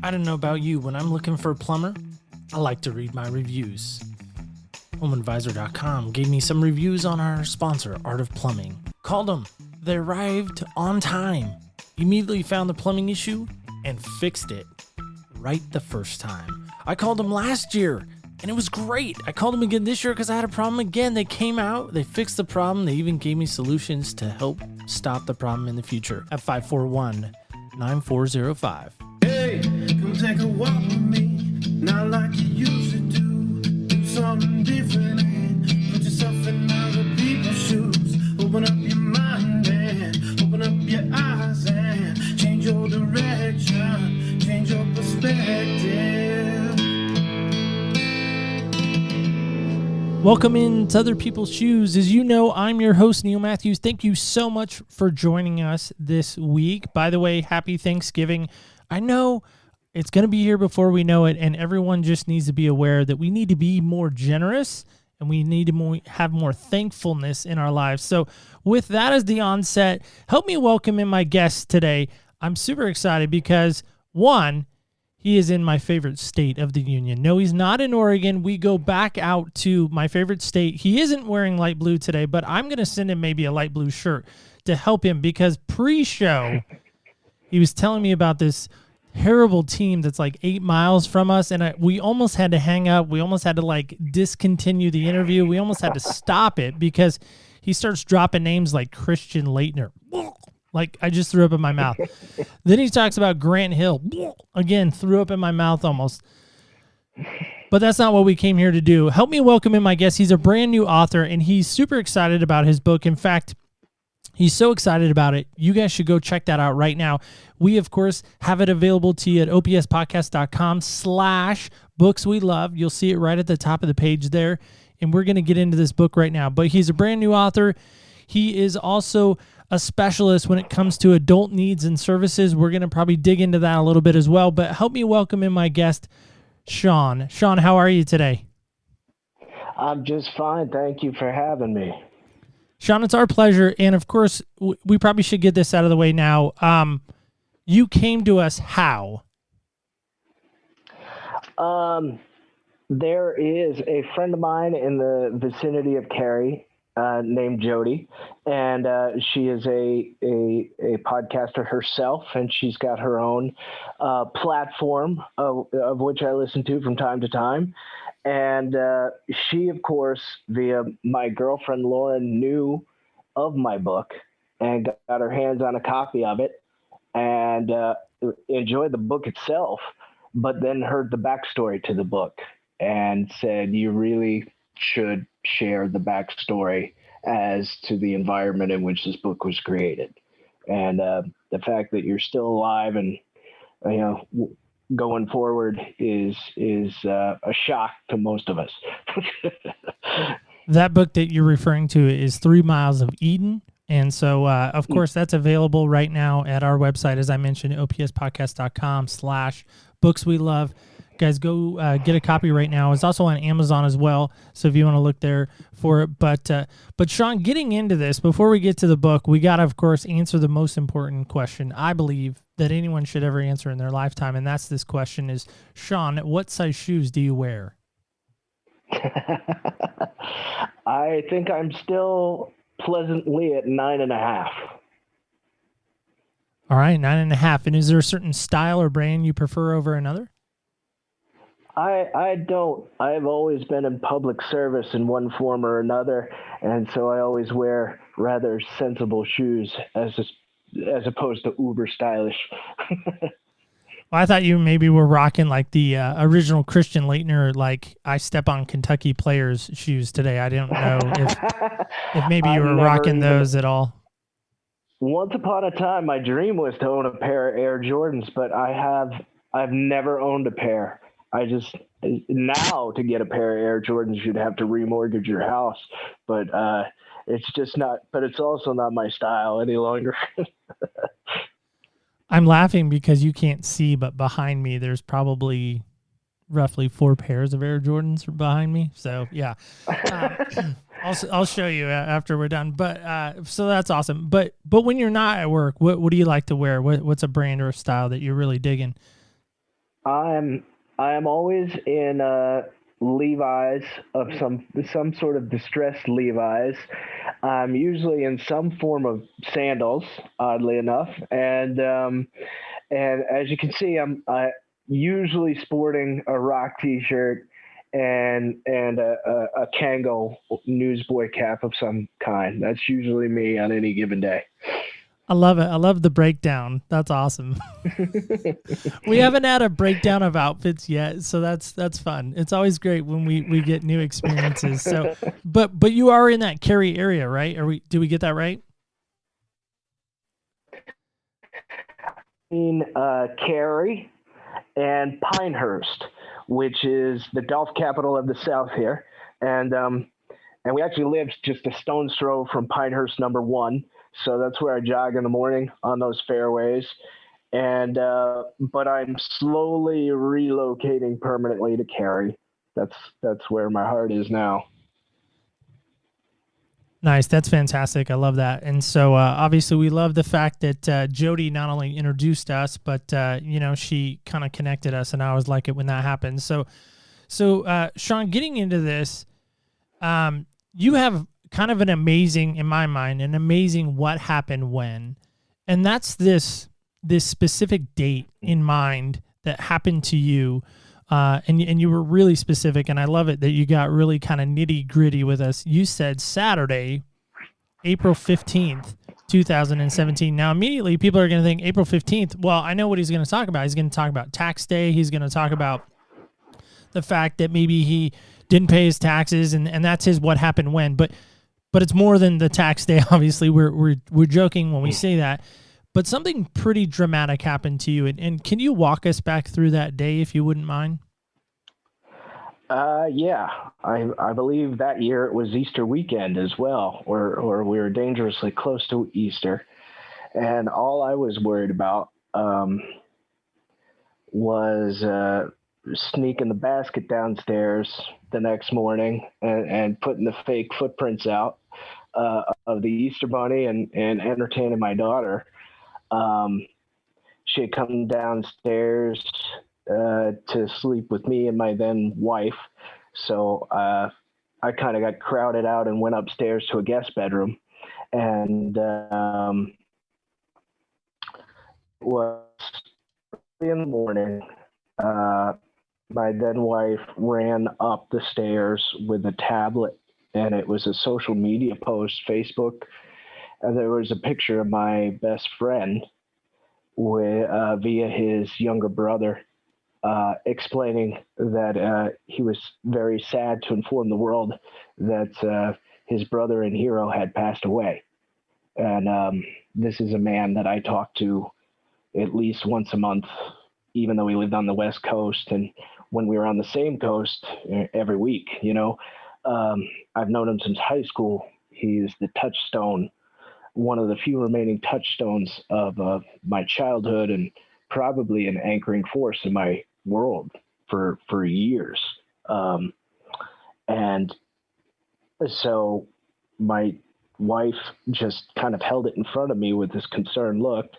I don't know about you, when I'm looking for a plumber, I like to read my reviews. HomeAdvisor.com gave me some reviews on our sponsor, Art of Plumbing. Called them. They arrived on time. Immediately found the plumbing issue and fixed it right the first time. I called them last year and it was great. I called them again this year because I had a problem again. They came out, they fixed the problem. They even gave me solutions to help stop the problem in the future at 541-9405. Hey, come take a walk with me, not like you used to do. Do something different and put yourself in other people's shoes. Open up your mind and open up your eyes and change your direction, change your perspective. Welcome into Other People's Shoes. As you know, I'm your host, Neil Matthews. Thank you so much for joining us this week. By the way, happy Thanksgiving. I know it's going to be here before we know it, and everyone just needs to be aware that we need to be more generous and we need to have more thankfulness in our lives. So with that as the onset, help me welcome in my guest today. I'm super excited because, one, he is in my favorite state of the union. No, he's not in Oregon. We go back out to my favorite state. He isn't wearing light blue today, but I'm going to send him maybe a light blue shirt to help him because pre-show, he was telling me about this terrible team that's like 8 miles from us, and we almost had to hang up. We almost had to discontinue the interview. We almost had to stop it because he starts dropping names like Christian Laettner. Like, I just threw up in my mouth. Then he talks about Grant Hill. Again, threw up in my mouth almost. But that's not what we came here to do. Help me welcome in my guest. He's a brand new author, and he's super excited about his book. In fact, he's so excited about it. You guys should go check that out right now. We, of course, have it available to you at opspodcast.com/bookswelove. You'll see it right at the top of the page there. And we're going to get into this book right now. But he's a brand new author. He is also a specialist when it comes to adult needs and services. We're going to probably dig into that a little bit as well. But help me welcome in my guest, Sean. Sean, how are you today? I'm just fine. Thank you for having me. Sean, it's our pleasure. And of course, we probably should get this out of the way now. You came to us how? There is a friend of mine in the vicinity of Cary named Jody, and she is a podcaster herself, and she's got her own platform of which I listen to from time to time. And she, of course, via my girlfriend Lauren, knew of my book and got her hands on a copy of it and enjoyed the book itself, but then heard the backstory to the book and said, you really should share the backstory as to the environment in which this book was created. And the fact that you're still alive and, going forward is a shock to most of us. That book that you're referring to is 3 Miles of Eden. And so, of course, that's available right now at our website, as I mentioned, opspodcast.com/bookswelove. Guys, go get a copy right now. It's also on Amazon as well, so if you want to look there for it. But Sean, getting into this, before we get to the book, we got to, of course, answer the most important question I believe that anyone should ever answer in their lifetime, and that's this question is, Sean, what size shoes do you wear? I think I'm still pleasantly at 9.5. All right, 9.5. And is there a certain style or brand you prefer over another? I don't. I've always been in public service in one form or another, and so I always wear rather sensible shoes as opposed to uber stylish. Well, I thought you maybe were rocking like the original Christian Laettner, like I step on Kentucky players shoes today. I don't know if maybe you were rocking those at all. Once upon a time, my dream was to own a pair of Air Jordans, but I've never owned a pair. Now to get a pair of Air Jordans, you'd have to remortgage your house, but it's just not, but it's also not my style any longer. I'm laughing because you can't see, but behind me, there's probably roughly 4 pairs of Air Jordans behind me. So yeah, I'll show you after we're done. But so that's awesome. But when you're not at work, what do you like to wear? What's a brand or a style that you're really digging? I'm I'm always in Levi's of some sort of distressed Levi's. I'm usually in some form of sandals, oddly enough, and as you can see, I'm usually sporting a rock T-shirt and a Kango newsboy cap of some kind. That's usually me on any given day. I love it. I love the breakdown. That's awesome. We haven't had a breakdown of outfits yet, so that's fun. It's always great when we get new experiences. So, but you are in that Cary area, right? Do we get that right? In Cary and Pinehurst, which is the golf capital of the South here, and we actually live just a stone's throw from Pinehurst number one. So that's where I jog in the morning on those fairways. And but I'm slowly relocating permanently to Cary. That's where my heart is now. Nice. That's fantastic. I love that. And so obviously we love the fact that Jody not only introduced us, but she kind of connected us, and I always like it when that happens. So Sean, getting into this, you have kind of an amazing, in my mind, an amazing what happened when, and that's this specific date in mind that happened to you. And you were really specific, and I love it that you got really kind of nitty gritty with us. You said Saturday, April 15th, 2017. Now, immediately people are going to think April 15th. Well, I know what he's going to talk about. He's going to talk about tax day. He's going to talk about the fact that maybe he didn't pay his taxes, and that's his what happened when. But it's more than the tax day. Obviously, we're joking when we say that. But something pretty dramatic happened to you. And can you walk us back through that day, if you wouldn't mind? Yeah, I believe that year it was Easter weekend as well, or we were dangerously close to Easter. And all I was worried about was sneaking the basket downstairs the next morning and putting the fake footprints out of the Easter Bunny and entertaining my daughter. She had come downstairs to sleep with me and my then wife. So I kind of got crowded out and went upstairs to a guest bedroom. And it was early in the morning. My then wife ran up the stairs with a tablet, and it was a social media post, Facebook. And there was a picture of my best friend via his younger brother, explaining that he was very sad to inform the world that his brother and hero had passed away. And this is a man that I talk to at least once a month, even though we lived on the West Coast, and when we were on the same coast, every week. I've known him since high school. He's the touchstone, one of the few remaining touchstones of my childhood, and probably an anchoring force in my world for years. And so my wife just kind of held it in front of me with this concerned look,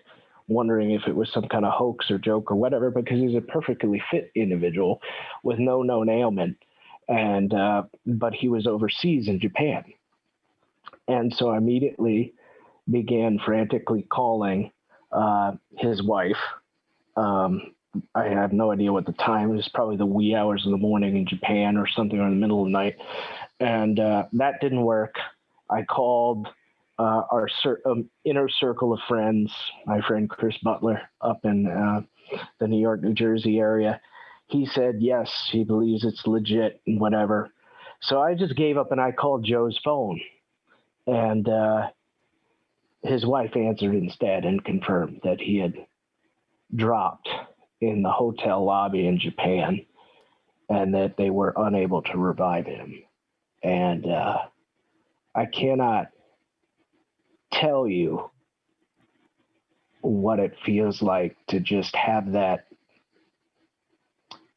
wondering if it was some kind of hoax or joke or whatever, because he's a perfectly fit individual with no known ailment. And but he was overseas in Japan. And so I immediately began frantically calling his wife. I have no idea what the time. It was probably the wee hours of the morning in Japan or something, or in the middle of the night. And that didn't work. I called our inner circle of friends, my friend Chris Butler up in the New York, New Jersey area. He said, yes, he believes it's legit and whatever. So I just gave up and I called Joe's phone. And his wife answered instead and confirmed that he had dropped in the hotel lobby in Japan and that they were unable to revive him. And I cannot tell you what it feels like to just have that,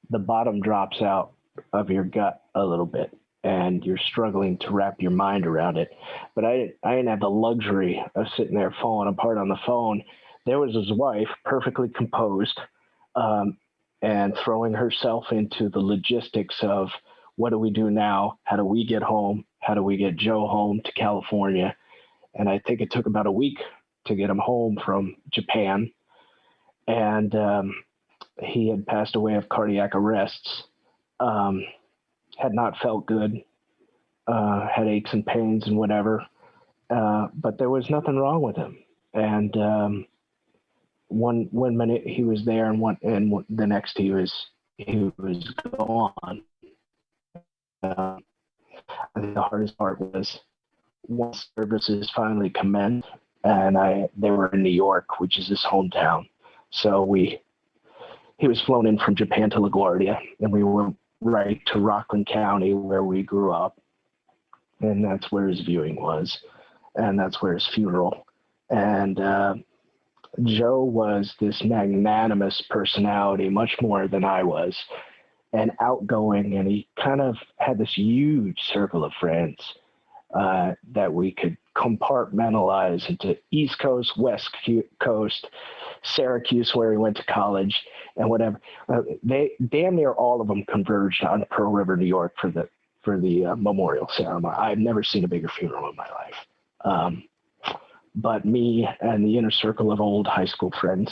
the bottom drops out of your gut a little bit and you're struggling to wrap your mind around it. But I didn't have the luxury of sitting there falling apart on the phone. There was his wife, perfectly composed, and throwing herself into the logistics of what do we do now? How do we get home? How do we get Joe home to California? And I think it took about a week to get him home from Japan. And he had passed away of cardiac arrests, had not felt good, had aches and pains and whatever. But there was nothing wrong with him. And one minute he was there, and the next he was gone. I think the hardest part was once services finally commenced, and they were in New York, which is his hometown. So he was flown in from Japan to LaGuardia, and we went right to Rockland County where we grew up, and that's where his viewing was, and that's where his funeral. And Joe was this magnanimous personality, much more than I was, and outgoing, and he kind of had this huge circle of friends that we could compartmentalize into East Coast, West Coast, Syracuse, where he went to college, and whatever. They damn near all of them converged on Pearl River, New York for the memorial ceremony. I've never seen a bigger funeral in my life. But me and the inner circle of old high school friends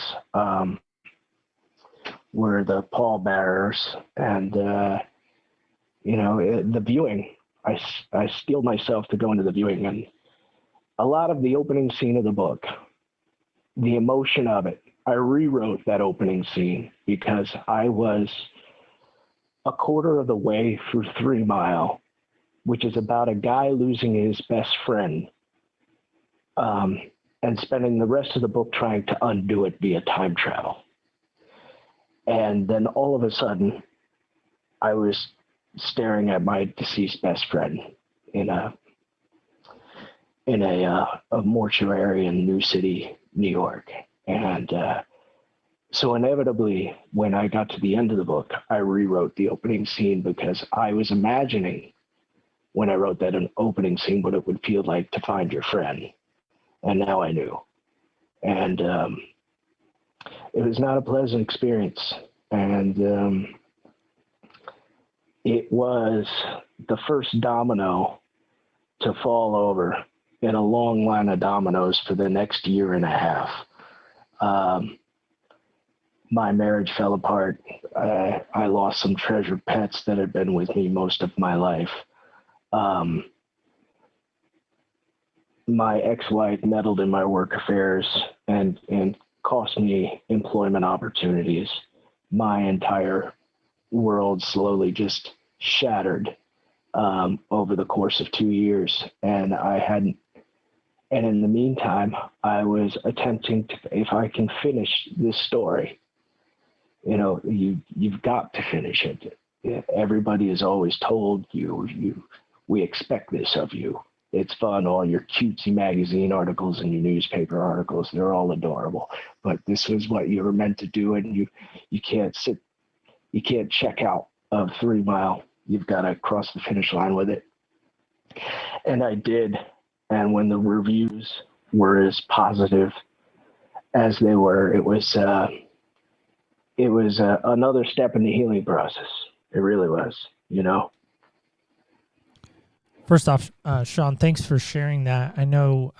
were the pallbearers, and the viewing. I steeled myself to go into the viewing, and a lot of the opening scene of the book, the emotion of it, I rewrote that opening scene because I was a quarter of the way through 3 Mile, which is about a guy losing his best friend, and spending the rest of the book trying to undo it via time travel. And then all of a sudden, I was staring at my deceased best friend in a mortuary in New City, New York. And so inevitably, when I got to the end of the book, I rewrote the opening scene because I was imagining when I wrote that an opening scene what it would feel like to find your friend. And now I knew. And it was not a pleasant experience. And it was the first domino to fall over in a long line of dominoes for the next year and a half. My marriage fell apart. I lost some treasured pets that had been with me most of my life. My ex-wife meddled in my work affairs and cost me employment opportunities. My entire world slowly just shattered over the course of 2 years, and in the meantime, I was attempting to, if I can finish this story, you've got to finish it. Everybody is always told we expect this of you. It's fun, all your cutesy magazine articles and your newspaper articles, they're all adorable. But this was what you were meant to do, and you can't check out of 3 Mile. You've got to cross the finish line with it. And I did. And when the reviews were as positive as they were, it was another step in the healing process. It really was, First off, Sean, thanks for sharing that. I know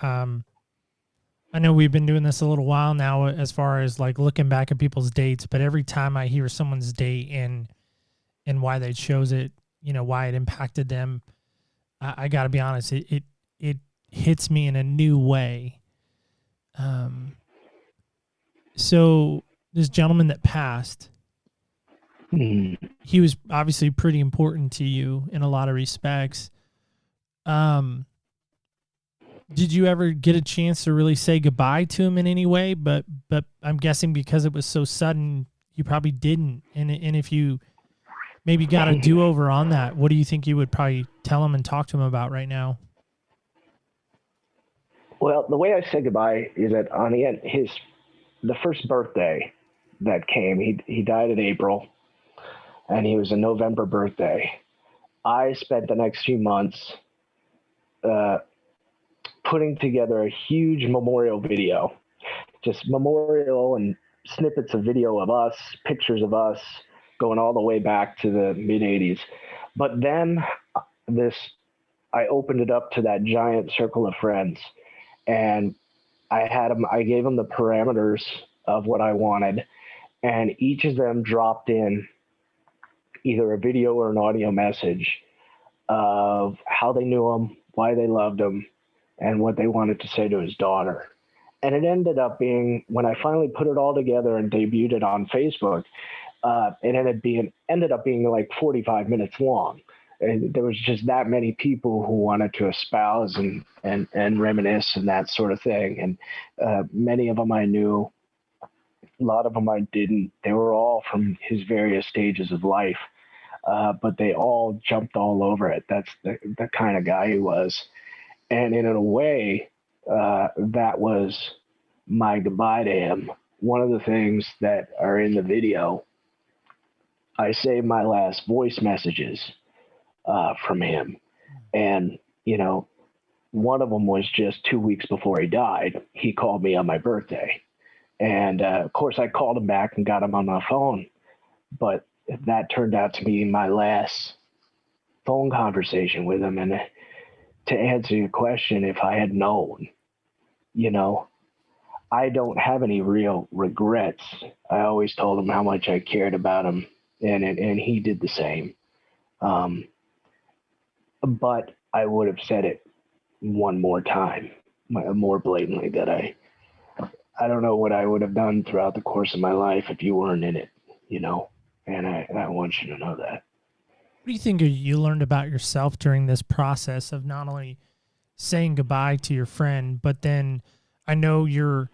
we've been doing this a little while now as far as like looking back at people's dates, but every time I hear someone's date and why they chose it, why it impacted them, I got to be honest, it hits me in a new way. So this gentleman that passed, he was obviously pretty important to you in a lot of respects. Did you ever get a chance to really say goodbye to him in any way? But I'm guessing because it was so sudden, you probably didn't. And if you maybe got a do-over on that, what do you think you would probably tell him and talk to him about right now? Well, the way I said goodbye is that on the end, the first birthday that came, he died in April, and he was a November birthday. I spent the next few months putting together a huge memorial video, just memorial and snippets of video of us, pictures of us, going all the way back to the mid 80s. But then I opened it up to that giant circle of friends, and I gave them the parameters of what I wanted, and each of them dropped in either a video or an audio message of how they knew him, why they loved him, and what they wanted to say to his daughter. And it ended up being, when I finally put it all together and debuted it on Facebook, it ended up being like 45 minutes long. And there was just that many people who wanted to espouse and reminisce and that sort of thing. And many of them I knew, a lot of them I didn't. They were all from his various stages of life, but they all jumped all over it. That's the kind of guy he was. And in a way, that was my goodbye to him. One of the things that are in the video, I saved my last voice messages from him. And, one of them was just 2 weeks before he died. He called me on my birthday. And of course, I called him back and got him on my phone. But that turned out to be my last phone conversation with him. And to answer your question, if I had known, I don't have any real regrets. I always told him how much I cared about him, and he did the same. But I would have said it one more time, more blatantly, that I don't know what I would have done throughout the course of my life if you weren't in it, and I want you to know that. What do you think you learned about yourself during this process of not only saying goodbye to your friend, but then I know your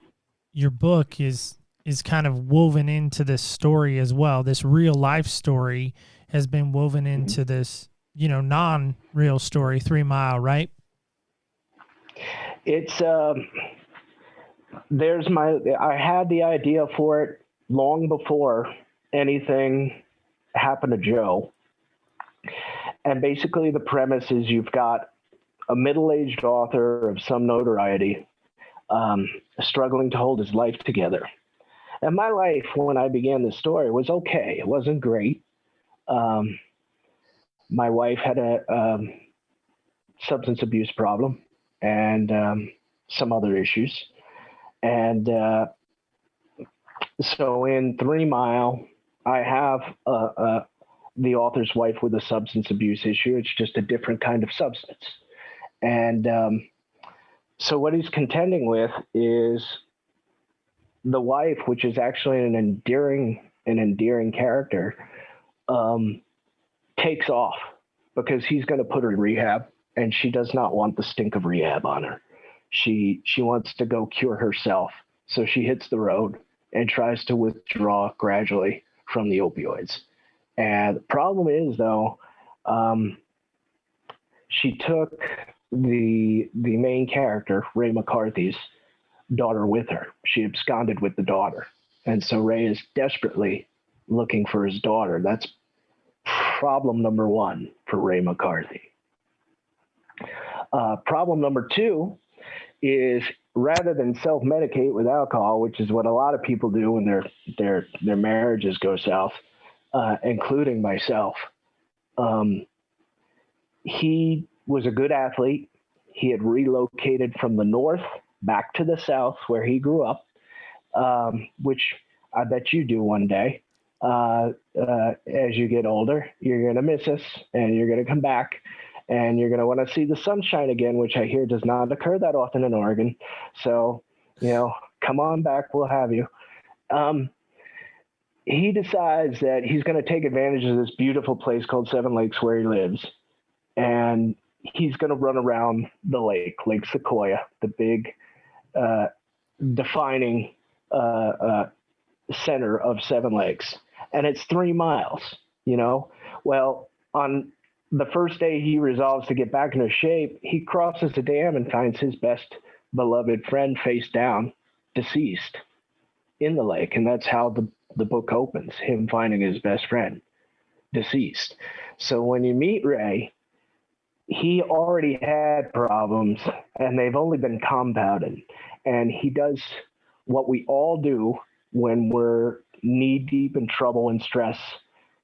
book is kind of woven into this story as well. This real life story has been woven into this, non-real story, 3 Mile, right? It's I had the idea for it long before anything happened to Joe. And basically the premise is you've got a middle-aged author of some notoriety struggling to hold his life together. And my life, when I began this story, was okay. It wasn't great. My wife had a substance abuse problem and some other issues. And so in 3 Mile, I have the author's wife with a substance abuse issue. It's just a different kind of substance. And so what he's contending with is the wife, which is actually an endearing character, takes off because he's going to put her in rehab, and she does not want the stink of rehab on her. She wants to go cure herself. So she hits the road and tries to withdraw gradually from the opioids. And the problem is, though, she took the main character, Ray McCarthy's daughter, with her. She absconded with the daughter. And so Ray is desperately looking for his daughter. That's problem number one for Ray McCarthy. Problem number two is, rather than self-medicate with alcohol, which is what a lot of people do when their marriages go south, including myself, he was a good athlete. He had relocated from the north back to the south where he grew up, which I bet you do one day. As you get older, you're going to miss us, and you're going to come back, and you're going to want to see the sunshine again, which I hear does not occur that often in Oregon. So, come on back. We'll have you. He decides that he's going to take advantage of this beautiful place called Seven Lakes where he lives. And he's going to run around the Lake Sequoia, the big defining center of Seven Lakes. And it's 3 miles, Well, on the first day he resolves to get back into shape, he crosses the dam and finds his best beloved friend face down, deceased in the lake. And that's how the book opens, him finding his best friend deceased. So when you meet Ray, he already had problems, and they've only been compounded. And he does what we all do when we're knee deep in trouble and stress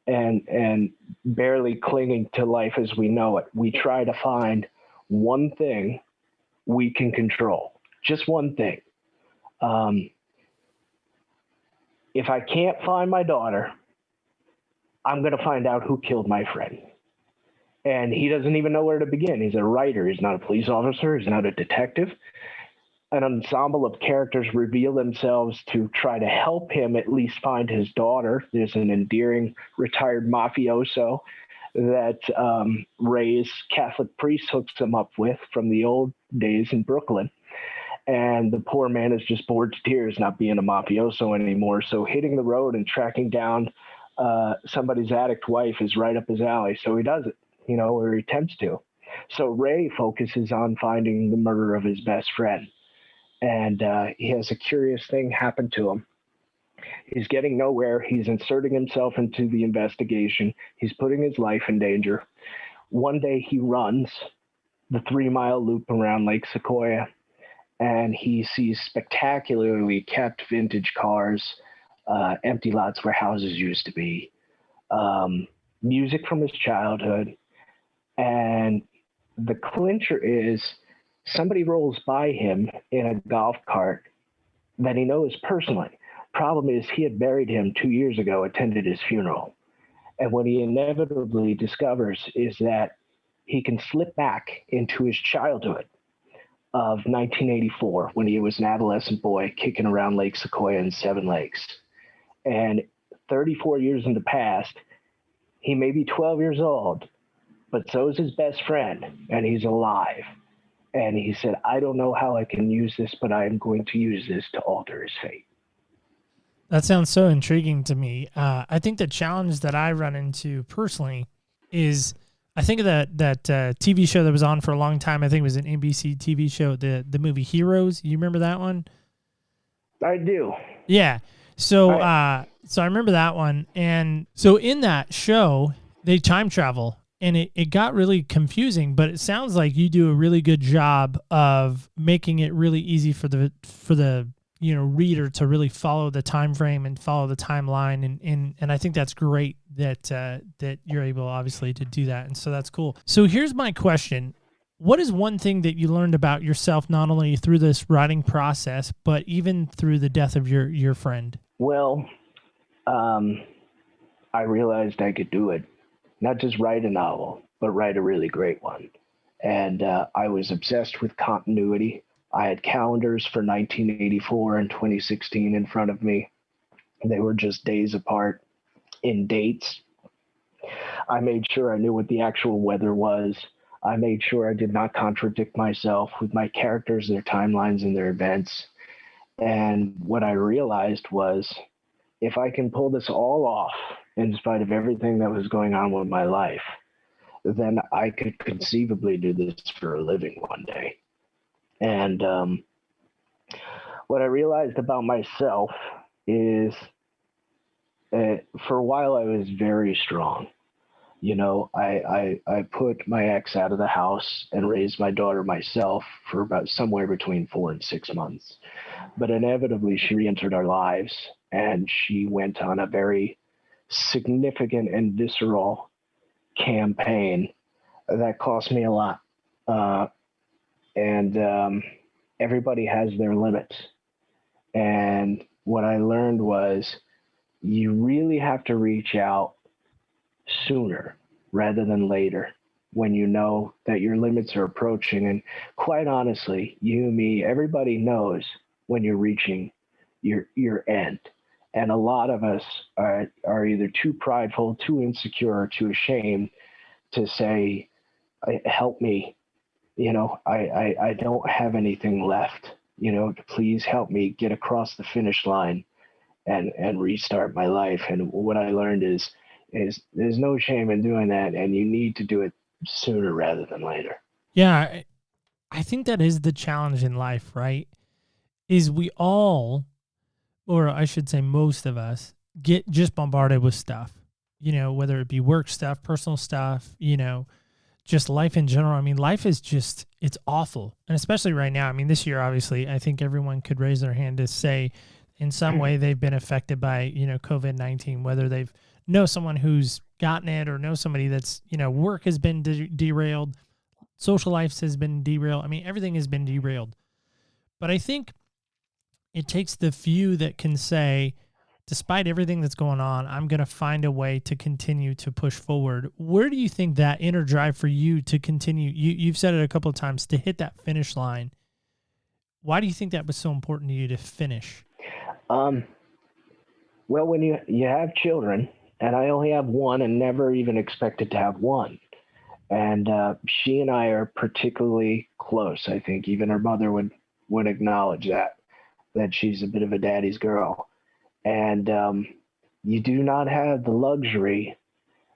and barely clinging to life as we know it, we try to find one thing we can control, just one thing. If I can't find my daughter, I'm going to find out who killed my friend. And he doesn't even know where to begin. He's a writer. He's not a police officer. He's not a detective. An ensemble of characters reveal themselves to try to help him at least find his daughter. There's an endearing retired mafioso that Ray's Catholic priest hooks him up with from the old days in Brooklyn. And the poor man is just bored to tears not being a mafioso anymore. So hitting the road and tracking down somebody's addict wife is right up his alley. So he does it, or he attempts to. So Ray focuses on finding the murder of his best friend. And he has a curious thing happen to him. He's getting nowhere. He's inserting himself into the investigation. He's putting his life in danger. One day he runs the 3-mile loop around Lake Sequoia, and he sees spectacularly kept vintage cars, empty lots where houses used to be, music from his childhood. And the clincher is somebody rolls by him in a golf cart that he knows personally. Problem is, he had buried him 2 years ago, attended his funeral. And what he inevitably discovers is that he can slip back into his childhood of 1984 when he was an adolescent boy kicking around Lake Sequoia and Seven Lakes. And 34 years in the past, he may be 12 years old, but so is his best friend, and he's alive. And he said, I don't know how I can use this, but I am going to use this to alter his fate. That sounds so intriguing to me. I think the challenge that I run into personally is, I think of that TV show that was on for a long time. I think it was an NBC TV show, the movie Heroes. You remember that one? I do. Yeah. So I remember that one. And so in that show, they time travel, and it got really confusing, but it sounds like you do a really good job of making it really easy for the reader to really follow the time frame and follow the timeline, and I think that's great that you're able, obviously, to do that, and so that's cool. So here's my question: what is one thing that you learned about yourself, not only through this writing process, but even through the death of your friend? Well, I realized I could do it. Not just write a novel, but write a really great one. And I was obsessed with continuity. I had calendars for 1984 and 2016 in front of me. They were just days apart in dates. I made sure I knew what the actual weather was. I made sure I did not contradict myself with my characters, their timelines, and their events. And what I realized was, if I can pull this all off, in spite of everything that was going on with my life, then I could conceivably do this for a living one day. And what I realized about myself is, for a while I was very strong. I put my ex out of the house and raised my daughter myself for about somewhere between 4 and 6 months. But inevitably she re-entered our lives, and she went on a very significant and visceral campaign that cost me a lot. And everybody has their limits. And what I learned was, you really have to reach out sooner rather than later when you know that your limits are approaching. And quite honestly, you, me, everybody knows when you're reaching your end. And a lot of us are either too prideful, too insecure, or too ashamed to say, help me. I don't have anything left, please help me get across the finish line and restart my life. And what I learned is there's no shame in doing that, and you need to do it sooner rather than later. Yeah, I think that is the challenge in life, right? Is we all, or I should say most of us, get just bombarded with stuff, whether it be work stuff, personal stuff, just life in general. I mean, life is just, it's awful. And especially right now, I mean, this year, obviously, I think everyone could raise their hand to say in some way they've been affected by, COVID-19, whether they've know someone who's gotten it or know somebody that's, work has been derailed, social life has been derailed. I mean, everything has been derailed. But I think it takes the few that can say, despite everything that's going on, I'm going to find a way to continue to push forward. Where do you think that inner drive for you to continue? You've said it a couple of times, to hit that finish line. Why do you think that was so important to you to finish? Well, when you have children, and I only have one and never even expected to have one. And she and I are particularly close. I think even her mother would acknowledge that she's a bit of a daddy's girl. And you do not have the luxury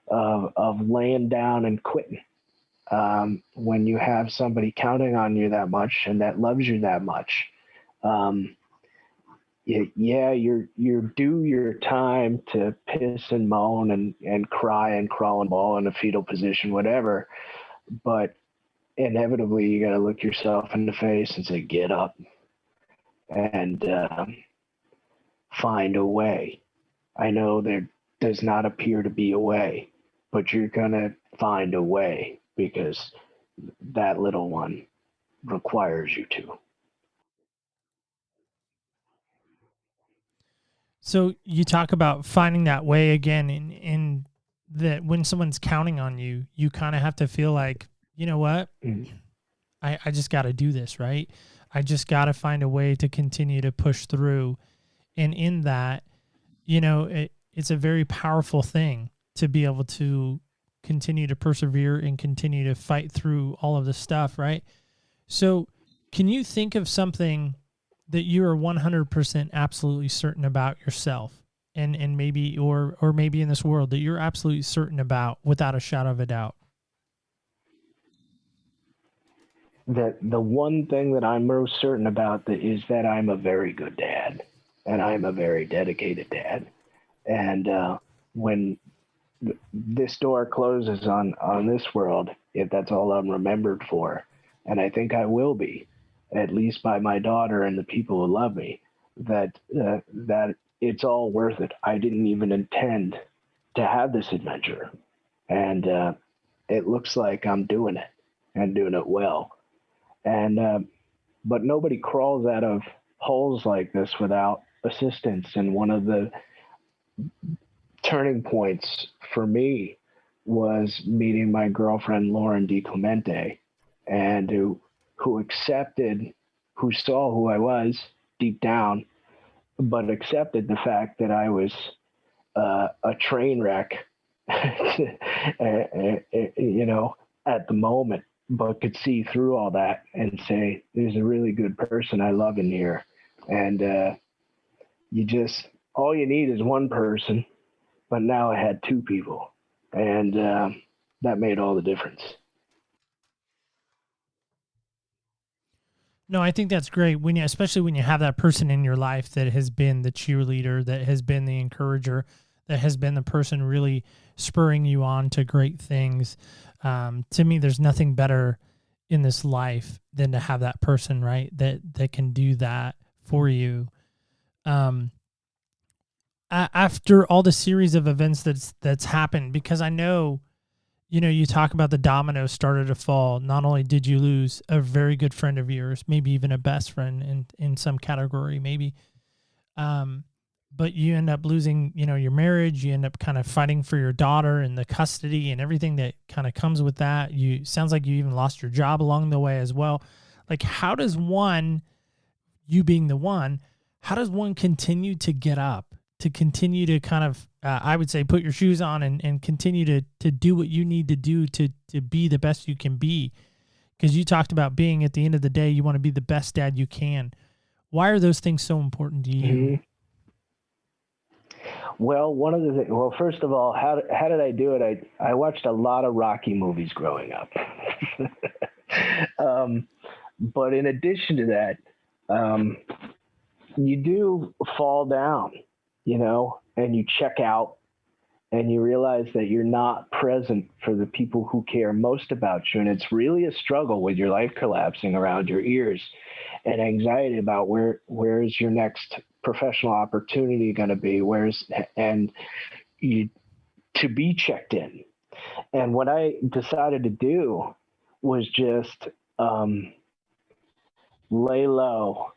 of laying down and quitting. When you have somebody counting on you that much and that loves you that much, you're due your time to piss and moan and cry and crawl and ball in a fetal position, whatever. But inevitably, you got to look yourself in the face and say, get up and find a way. I know there does not appear to be a way, but you're going to find a way because that little one requires you to. So you talk about finding that way again, in that when someone's counting on you, you kind of have to feel like, you know what, I just got to do this, right? I just got to find a way to continue to push through. And in that, it's a very powerful thing to be able to continue to persevere and continue to fight through all of the stuff, right? So can you think of something that you are 100% absolutely certain about yourself and maybe, or maybe in this world that you're absolutely certain about without a shadow of a doubt? That the one thing that I'm most certain about is that I'm a very good dad and I'm a very dedicated dad. And when this door closes on this world, if that's all I'm remembered for, and I think I will be, at least by my daughter and the people who love me, that it's all worth it. I didn't even intend to have this adventure. And it looks like I'm doing it and doing it well. And but nobody crawls out of holes like this without assistance. And one of the turning points for me was meeting my girlfriend, Lauren DiClemente, and who accepted, who saw who I was deep down, but accepted the fact that I was a train wreck, at the moment, but could see through all that and say, there's a really good person I love in here. And all you need is one person, but now I had two people, and that made all the difference. No, I think that's great especially when you have that person in your life that has been the cheerleader, that has been the encourager, that has been the person really spurring you on to great things. To me, there's nothing better in this life than to have that person, right? That can do that for you. After all the series of events that's happened, because I know, you talk about the dominoes started to fall. Not only did you lose a very good friend of yours, maybe even a best friend in some category, maybe, but you end up losing, your marriage. You end up kind of fighting for your daughter and the custody and everything that kind of comes with that. Sounds like you even lost your job along the way as well. Like, how does one, you being the one, how does one continue to get up, to continue to kind of, I would say, put your shoes on and continue to do what you need to do to be the best you can be? Because you talked about being, at the end of the day, you want to be the best dad you can. Why are those things so important to you? Mm-hmm. Well, one of the things, first of all, how did I do it? I watched a lot of Rocky movies growing up. But in addition to that, you do fall down, and you check out, and you realize that you're not present for the people who care most about you. And it's really a struggle with your life collapsing around your ears and anxiety about where's your next professional opportunity going to be, and you to be checked in. And what I decided to do was just lay low,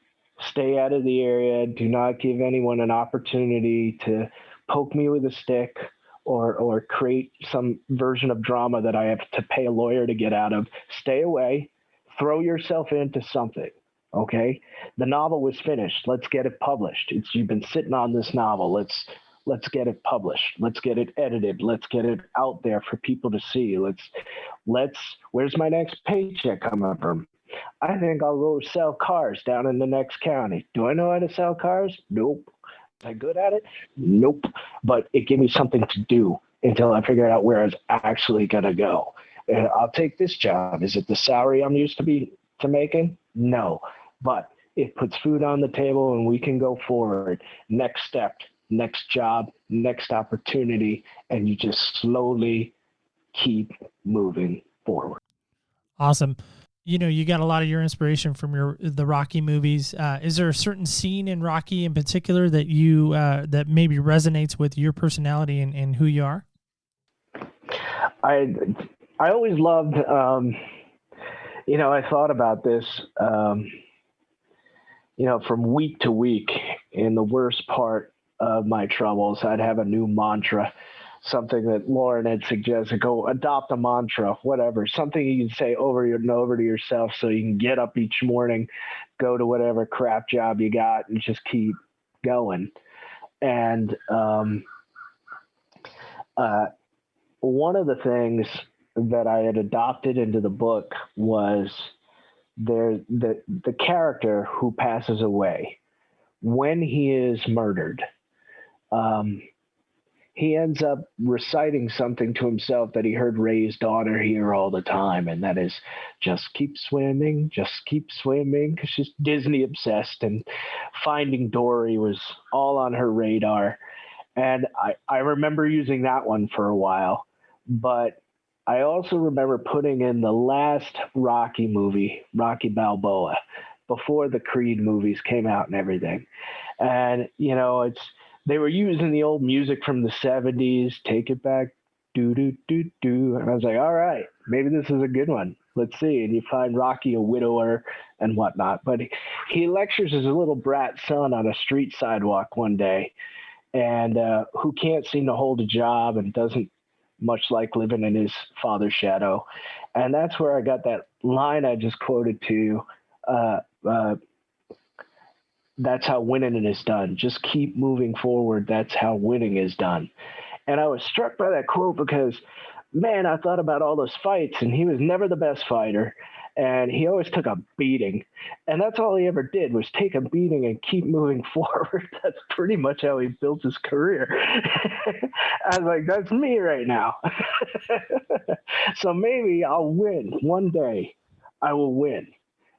stay out of the area, do not give anyone an opportunity to poke me with a stick or create some version of drama that I have to pay a lawyer to get out of. Stay away, throw yourself into something. Okay. The novel was finished. Let's get it published. You've been sitting on this novel. Let's get it published. Let's get it edited. Let's get it out there for people to see. Where's my next paycheck coming from? I think I'll go sell cars down in the next county. Do I know how to sell cars? Nope. Am I good at it? Nope. But it gave me something to do until I figured out where I was actually going to go. And I'll take this job. Is it the salary I'm used to making? No. But it puts food on the table and we can go forward. Next step, next job, next opportunity, and you just slowly keep moving forward. Awesome. You got a lot of your inspiration from the Rocky movies. Is there a certain scene in Rocky in particular that you that maybe resonates with your personality and who you are? I always loved, I thought about this, from week to week. In the worst part of my troubles, I'd have a new mantra, something that Lauren had suggested. Go adopt a mantra, whatever, something you can say over and over to yourself so you can get up each morning, go to whatever crap job you got, and just keep going. And one of the things that I had adopted into the book was the character who passes away when he is murdered. He ends up reciting something to himself that he heard Ray's daughter hear all the time, and that is, just keep swimming, because she's Disney obsessed, and Finding Dory was all on her radar. And I remember using that one for a while, but I also remember putting in the last Rocky movie, Rocky Balboa, before the Creed movies came out and everything. And, they were using the old music from the 70s, Take It Back, do. And I was like, all right, maybe this is a good one. Let's see. And you find Rocky a widower and whatnot. But he lectures his little brat son on a street sidewalk one day, and who can't seem to hold a job and doesn't much like living in his father's shadow. And that's where I got that line I just quoted to you. That's how winning is done. Just keep moving forward. That's how winning is done. And I was struck by that quote because, man, I thought about all those fights, and he was never the best fighter. And he always took a beating. And that's all he ever did was take a beating and keep moving forward. That's pretty much how he built his career. I was like, that's me right now. So maybe I'll win. One day I will win.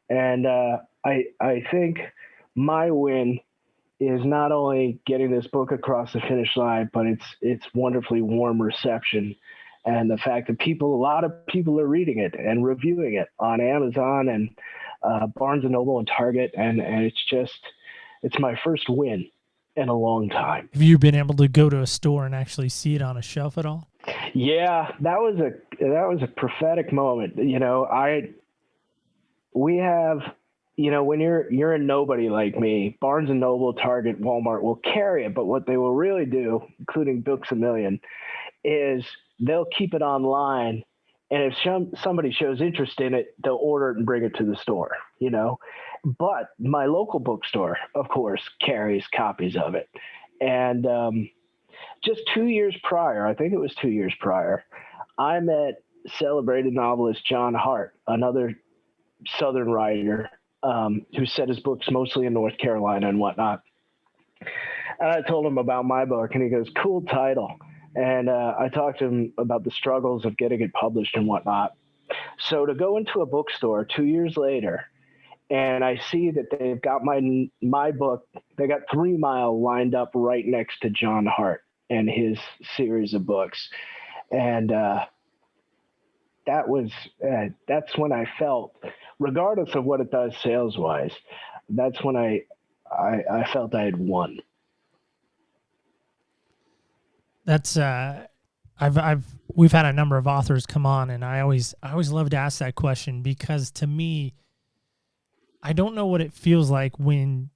And I think my win is not only getting this book across the finish line, but it's wonderfully warm reception. And the fact that a lot of people are reading it and reviewing it on Amazon and Barnes & Noble and Target. And it's my first win in a long time. Have you been able to go to a store and actually see it on a shelf at all? Yeah, that was a prophetic moment. We have, when you're a nobody like me, Barnes & Noble, Target, Walmart will carry it. But what they will really do, including Books A Million, is they'll keep it online. And if somebody shows interest in it, they'll order it and bring it to the store, But my local bookstore, of course, carries copies of it. And just 2 years prior, I think it was 2 years prior, I met celebrated novelist John Hart, another Southern writer, who set his books mostly in North Carolina and whatnot. And I told him about my book, and he goes, cool title. And I talked to him about the struggles of getting it published and whatnot. So to go into a bookstore 2 years later, and I see that they've got my book, they got 3 Mile lined up right next to John Hart. and his series of books. And that's when I felt, regardless of what it does sales wise, that's when I felt I had won. That's we've had a number of authors come on, and I always love to ask that question, because to me, I don't know what it feels like when,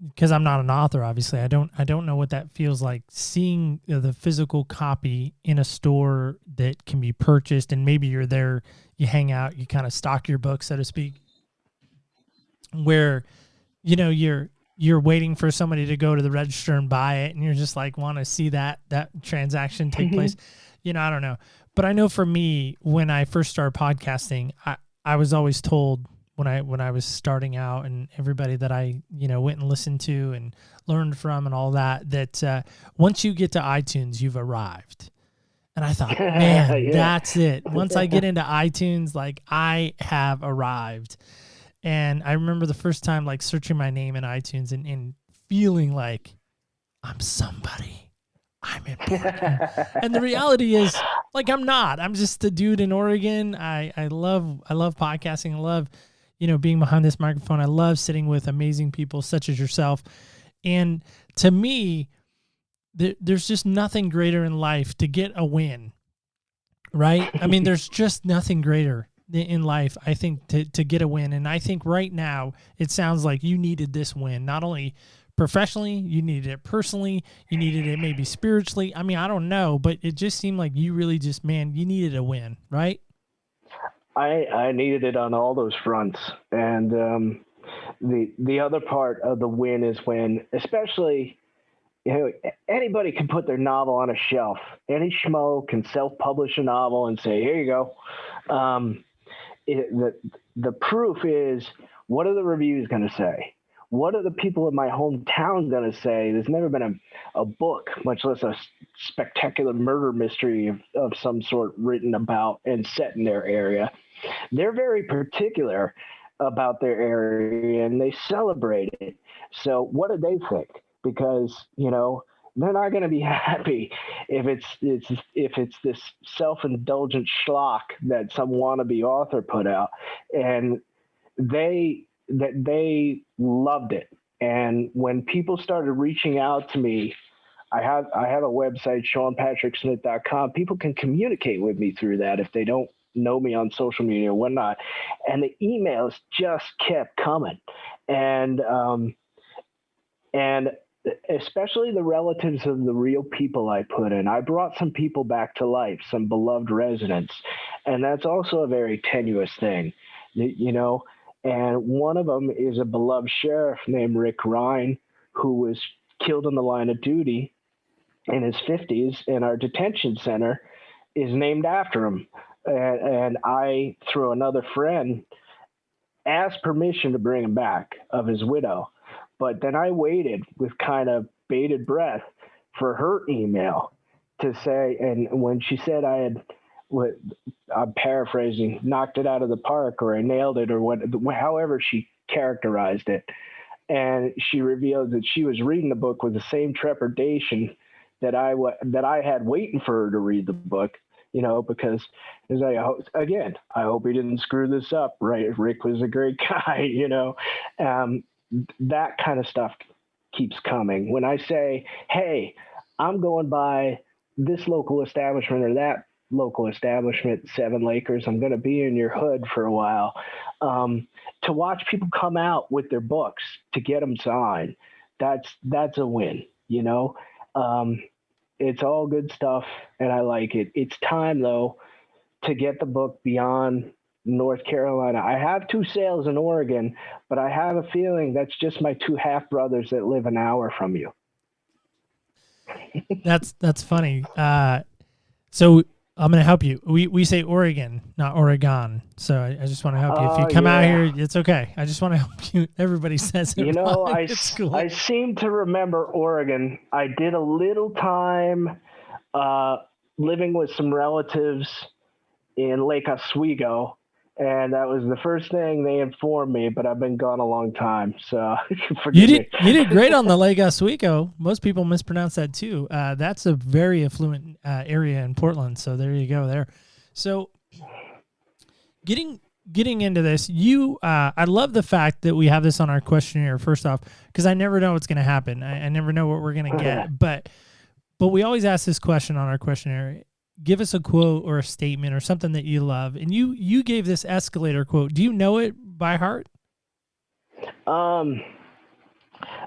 because I'm not an author, obviously. I don't know what that feels like, seeing the physical copy in a store that can be purchased, and maybe you're there, you hang out, you kind of stock your book, so to speak, where, you know, you're waiting for somebody to go to the register and buy it, and you're just like, want to see that transaction take place. You know, I don't know. But I know for me, when I first started podcasting, I was always told, when I was starting out, and everybody that I, you know, went and listened to and learned from and all that once you get to iTunes, you've arrived. And I thought, man, Yeah. That's it. Once I get into iTunes, like, I have arrived. And I remember the first time, like, searching my name in iTunes and feeling like I'm somebody. I'm important. And the reality is, like, I'm not. I'm just a dude in Oregon. I love podcasting. I love, you know, being behind this microphone. I love sitting with amazing people such as yourself. And to me, there's just nothing greater in life to get a win, right? I mean, there's just nothing greater in life, I think, to get a win. And I think right now it sounds like you needed this win, not only professionally, you needed it personally, you needed it maybe spiritually. I mean, I don't know, but it just seemed like you really just, man, you needed a win, right? I needed it on all those fronts. And the other part of the win is when, especially, you know, anybody can put their novel on a shelf. Any schmo can self-publish a novel and say, here you go. The proof is, what are the reviews going to say? What are the people in my hometown going to say? There's never been a book, much less a spectacular murder mystery of some sort written about and set in their area. They're very particular about their area, and they celebrate it. So what do they think? Because, you know, they're not going to be happy if it's this self-indulgent schlock that some wannabe author put out, and they loved it. And when people started reaching out to me, I have a website, SeanPatrickSmith.com. People can communicate with me through that if they don't know me on social media or whatnot. And the emails just kept coming, and especially the relatives of the real people I put in. I brought some people back to life, some beloved residents, and that's also a very tenuous thing, you know. And one of them is a beloved sheriff named Rick Ryan, who was killed in the line of duty in his 50s, and our detention center is named after him. And I, through another friend, asked permission to bring him back, of his widow. But then I waited with kind of bated breath for her email to say, and when she said I had, I'm paraphrasing, knocked it out of the park, or I nailed it, or however she characterized it. And she revealed that she was reading the book with the same trepidation that I had waiting for her to read the book, you know, because as I hope he didn't screw this up, right? Rick was a great guy, you know. That kind of stuff keeps coming. When I say, hey, I'm going by this local establishment or that local establishment, Seven Lakers, I'm going to be in your hood for a while, to watch people come out with their books to get them signed, that's a win, you know. It's all good stuff, and I like it. It's time, though, to get the book beyond North Carolina. I have 2 sales in Oregon, but I have a feeling that's just my 2 half brothers that live an hour from you. That's funny. So I'm going to help you. We say Oregon, not Oregon. So I just want to help you. If you come out here, it's okay. I just want to help you. Everybody says it. You know, wrong. I seem to remember Oregon. I did a little time living with some relatives in Lake Oswego, and that was the first thing they informed me. But I've been gone a long time, so forgive me. You did great on the Lake Oswego. Most people mispronounce that too. That's a very affluent area in Portland. So there you go there. So getting into this, I love the fact that we have this on our questionnaire first off, because I never know what's going to happen. I never know what we're going to get, but we always ask this question on our questionnaire. Give us a quote or a statement or something that you love. And you gave this escalator quote. Do you know it by heart?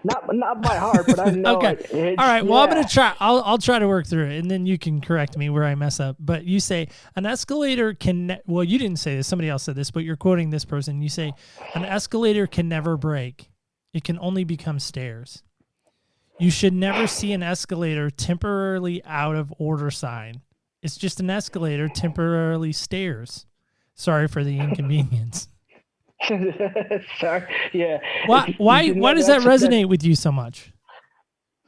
Not by heart, but I know okay. it. All right. Well, I'm going to try. I'll try to work through it, and then you can correct me where I mess up. But you say an escalator can. Well, you didn't say this. Somebody else said this, but you're quoting this person. You say an escalator can never break. It can only become stairs. You should never see an escalator temporarily out of order sign. It's just an escalator, temporarily stairs. Sorry for the inconvenience. Sorry. Yeah. Why does that resonate with you so much?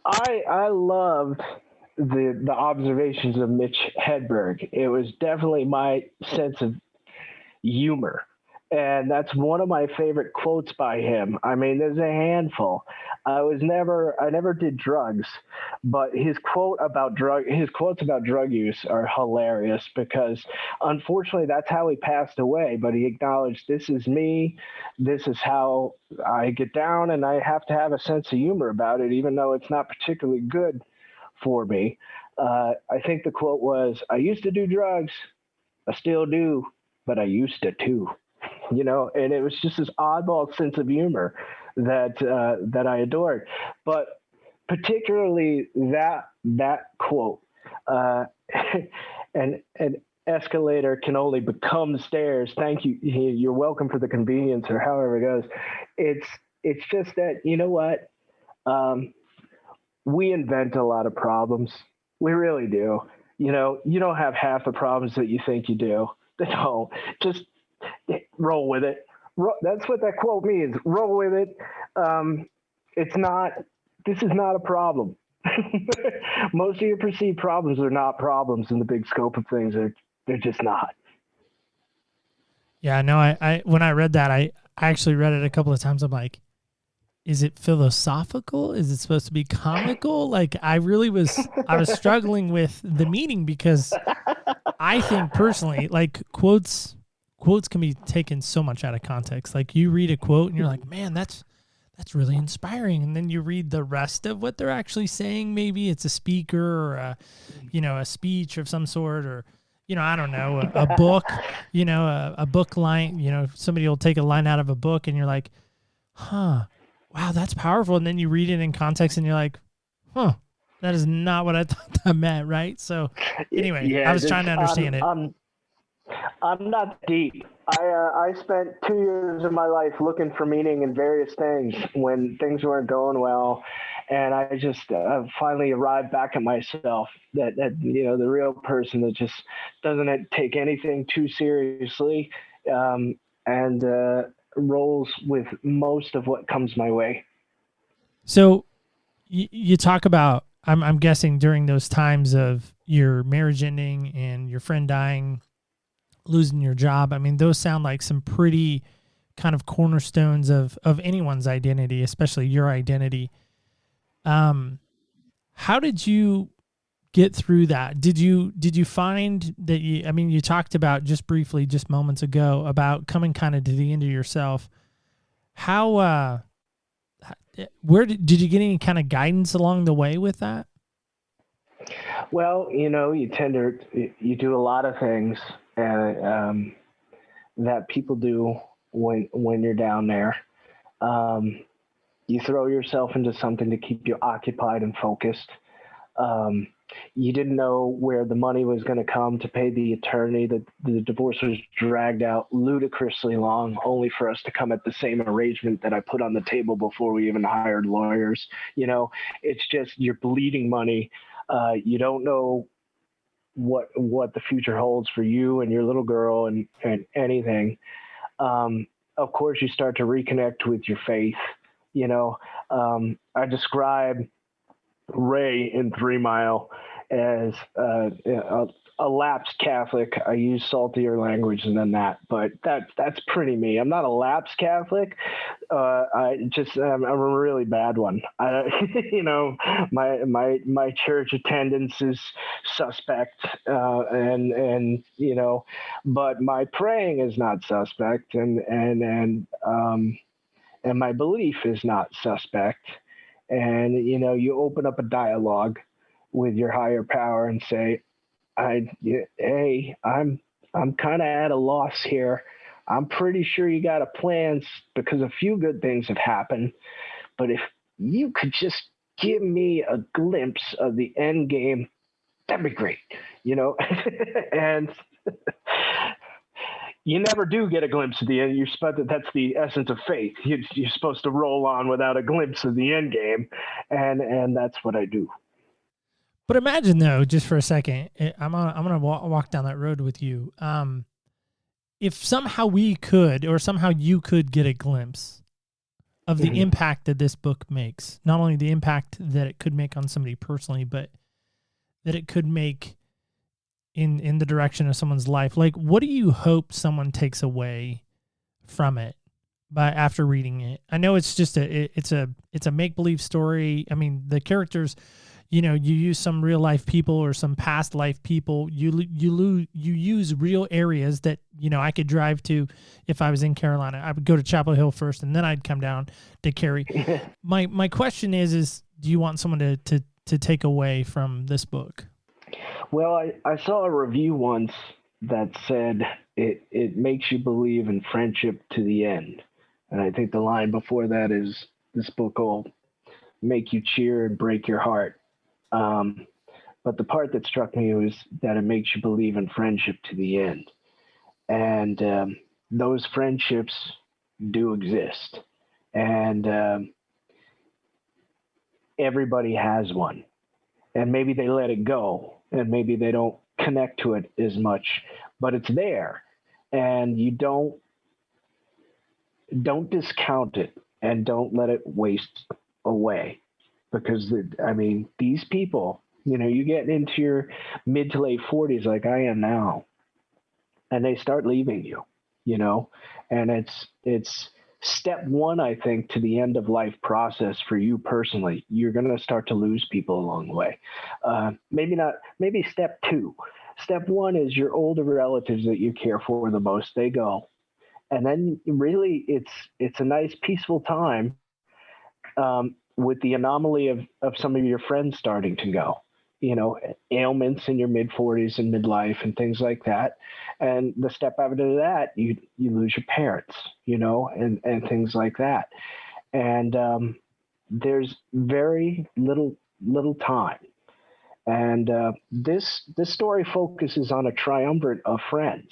I loved the observations of Mitch Hedberg. It was definitely my sense of humor. And that's one of my favorite quotes by him. I mean, there's a handful. I never did drugs, but his quotes about drug use are hilarious because unfortunately that's how he passed away. But he acknowledged, this is me, this is how I get down, and I have to have a sense of humor about it, even though it's not particularly good for me. I think the quote was, I used to do drugs, I still do, but I used to too. And it was just this oddball sense of humor that I adored. But particularly that quote, an escalator can only become stairs. Thank you. You're welcome for the convenience, or however it goes. It's just that, you know what? We invent a lot of problems. We really do. You don't have half the problems that you think you do. No, just roll with it. That's what that quote means. Roll with it. This is not a problem. Most of your perceived problems are not problems in the big scope of things. They're just not. Yeah, no, I when I read that, I actually read it a couple of times. I'm like, is it philosophical? Is it supposed to be comical? Like, I was struggling with the meaning, because I think personally, like, quotes can be taken so much out of context. Like, you read a quote and you're like, man, that's really inspiring. And then you read the rest of what they're actually saying. Maybe it's a speaker or a speech of some sort, or, I don't know, a book, a book line, somebody will take a line out of a book and you're like, huh, wow, that's powerful. And then you read it in context and you're like, huh, that is not what I thought that meant. Right. So anyway, yeah, I was trying to understand it. I'm not deep. I spent 2 years of my life looking for meaning in various things when things weren't going well, and I just finally arrived back at myself that the real person that just doesn't take anything too seriously, and rolls with most of what comes my way. So you talk about, I'm guessing during those times of your marriage ending and your friend dying, losing your job, I mean, those sound like some pretty kind of cornerstones of anyone's identity, especially your identity. How did you get through that? Did you find that you talked about just briefly, just moments ago, about coming kind of to the end of yourself. How, where did you get any kind of guidance along the way with that? Well, you do a lot of things that people do when you're down there. You throw yourself into something to keep you occupied and focused. You didn't know where the money was going to come to pay the attorney. The divorce was dragged out ludicrously long, only for us to come at the same arrangement that I put on the table before we even hired lawyers. It's just, you're bleeding money. You don't know what the future holds for you and your little girl and anything. Of course, you start to reconnect with your faith. I describe Ray in 3 Mile as a lapsed Catholic. I use saltier language than that, but that's pretty me. I'm not a lapsed Catholic. I'm a really bad one. My church attendance is suspect, and but my praying is not suspect, and my belief is not suspect. And you open up a dialogue with your higher power and say, hey, I'm kind of at a loss here. I'm pretty sure you got a plan because a few good things have happened. But if you could just give me a glimpse of the end game, that'd be great, and you never do get a glimpse of the end. That's the essence of faith. You're supposed to roll on without a glimpse of the end game, and that's what I do. But imagine though, just for a second, I'm gonna walk down that road with you. If somehow we could, or somehow you could get a glimpse of the impact that this book makes, not only the impact that it could make on somebody personally, but that it could make in the direction of someone's life, like what do you hope someone takes away from it after reading it? I know it's just it's a make-believe story. I mean, the characters, you use some real life people or some past life people. You use real areas that, I could drive to if I was in Carolina. I would go to Chapel Hill first, and then I'd come down to Cary. My question is do you want someone to take away from this book? Well, I saw a review once that said it makes you believe in friendship to the end. And I think the line before that is, this book will make you cheer and break your heart. But the part that struck me was that it makes you believe in friendship to the end. And those friendships do exist. And everybody has one. And maybe they let it go, and maybe they don't connect to it as much, but it's there. And you don't discount it, and don't let it waste away. Because, these people, you get into your mid to late 40s like I am now, and they start leaving you, and it's step one, I think, to the end of life process for you personally. You're going to start to lose people along the way. Maybe step two. Step one is your older relatives that you care for the most. They go. And then really it's a nice peaceful time with the anomaly of some of your friends starting to go, ailments in your mid 40s and midlife and things like that. And the step after that, you lose your parents, and things like that. And there's very little time. And this story focuses on a triumvirate of friends.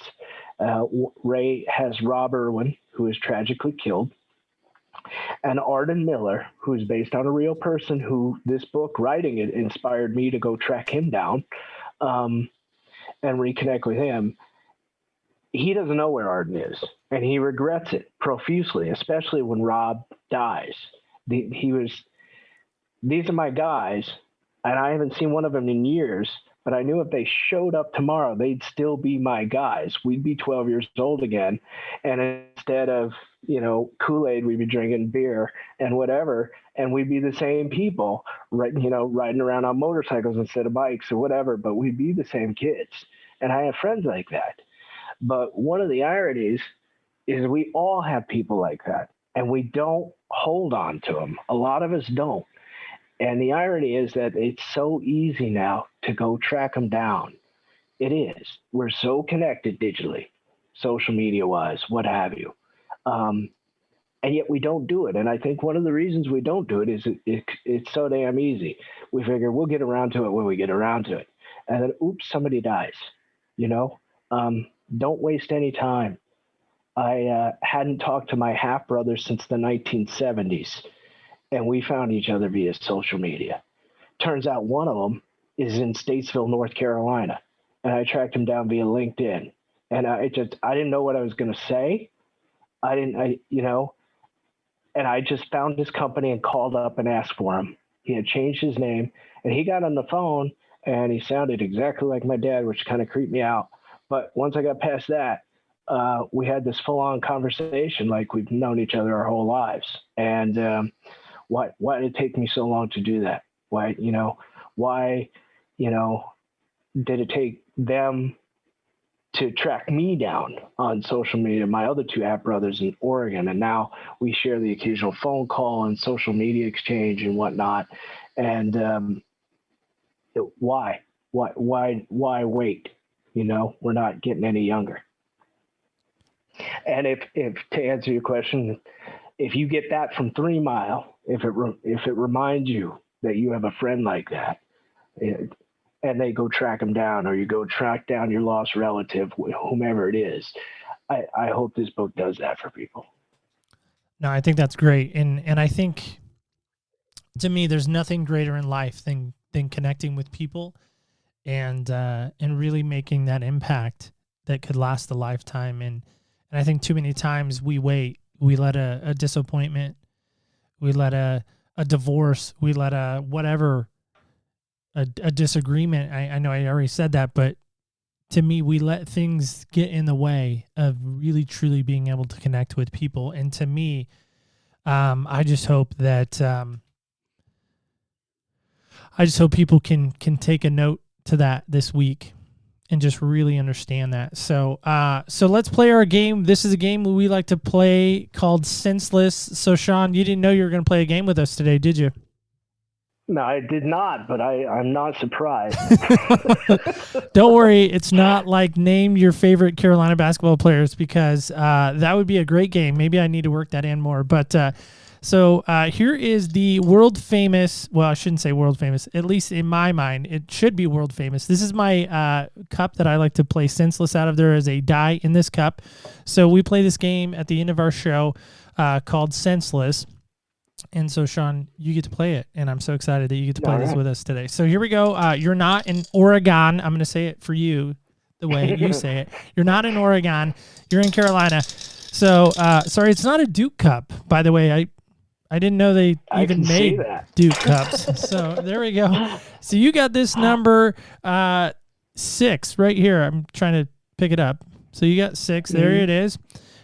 Ray has Rob Irwin, who is tragically killed, and Arden Miller, who is based on a real person, who this book, writing it, inspired me to go track him down and reconnect with him. He doesn't know where Arden is, and he regrets it profusely, especially when Rob dies. These are my guys, and I haven't seen one of them in years, but I knew if they showed up tomorrow, they'd still be my guys. We'd be 12 years old again. And instead of, Kool-Aid, we'd be drinking beer and whatever. And we'd be the same people, right? Riding around on motorcycles instead of bikes or whatever, but we'd be the same kids. And I have friends like that. But one of the ironies is we all have people like that, and we don't hold on to them. A lot of us don't. And the irony is that it's so easy now to go track them down. It is. We're so connected digitally, social media wise, what have you. And yet we don't do it. And I think one of the reasons we don't do it is it's so damn easy. We figure we'll get around to it when we get around to it. And then, oops, somebody dies. Don't waste any time. I hadn't talked to my half brother since the 1970s. And we found each other via social media. Turns out one of them is in Statesville, North Carolina. And I tracked him down via LinkedIn. And I didn't know what I was going to say. And I just found his company and called up and asked for him. He had changed his name, and he got on the phone and he sounded exactly like my dad, which kind of creeped me out. But once I got past that, we had this full-on conversation like we've known each other our whole lives. And why did it take me so long to do that? Why you know did it take them to track me down on social media, my other two app brothers in Oregon, and now we share the occasional phone call and social media exchange and whatnot. And why wait? We're not getting any younger. And if to answer your question, if you get that from 3 Mile, if it reminds you that you have a friend like that, and they go track them down, or you go track down your lost relative, whomever it is, I hope this book does that for people. No, I think that's great. And I think, to me, there's nothing greater in life than connecting with people and really making that impact that could last a lifetime. And I think too many times we wait. We let a disappointment, we let a divorce, we let a whatever, a disagreement. I know I already said that, but to me, we let things get in the way of really truly being able to connect with people. And to me, I just hope that people can take a note to that this week and just really understand that. So let's play our game. This is a game we like to play called Senseless. So Sean, you didn't know you were going to play a game with us today, did you? No, I did not, but I'm not surprised. Don't worry, it's not like name your favorite Carolina basketball players, because that would be a great game. Maybe I need to work that in more. But so here is the world famous, well, I shouldn't say world famous, at least in my mind, it should be world famous. This is my cup that I like to play Senseless out of. There is a die in this cup. So we play this game at the end of our show called Senseless. And so, Sean, you get to play it, and I'm so excited that you get to play this with us today. So here we go. You're not in Oregon. I'm going to say it for you the way you say it. You're not in Oregon. You're in Carolina. So, sorry, it's not a Duke Cup, by the way. I didn't know they even made Duke Cups. So there we go. So you got this number 6 right here. I'm trying to pick it up. So you got 6. There it is.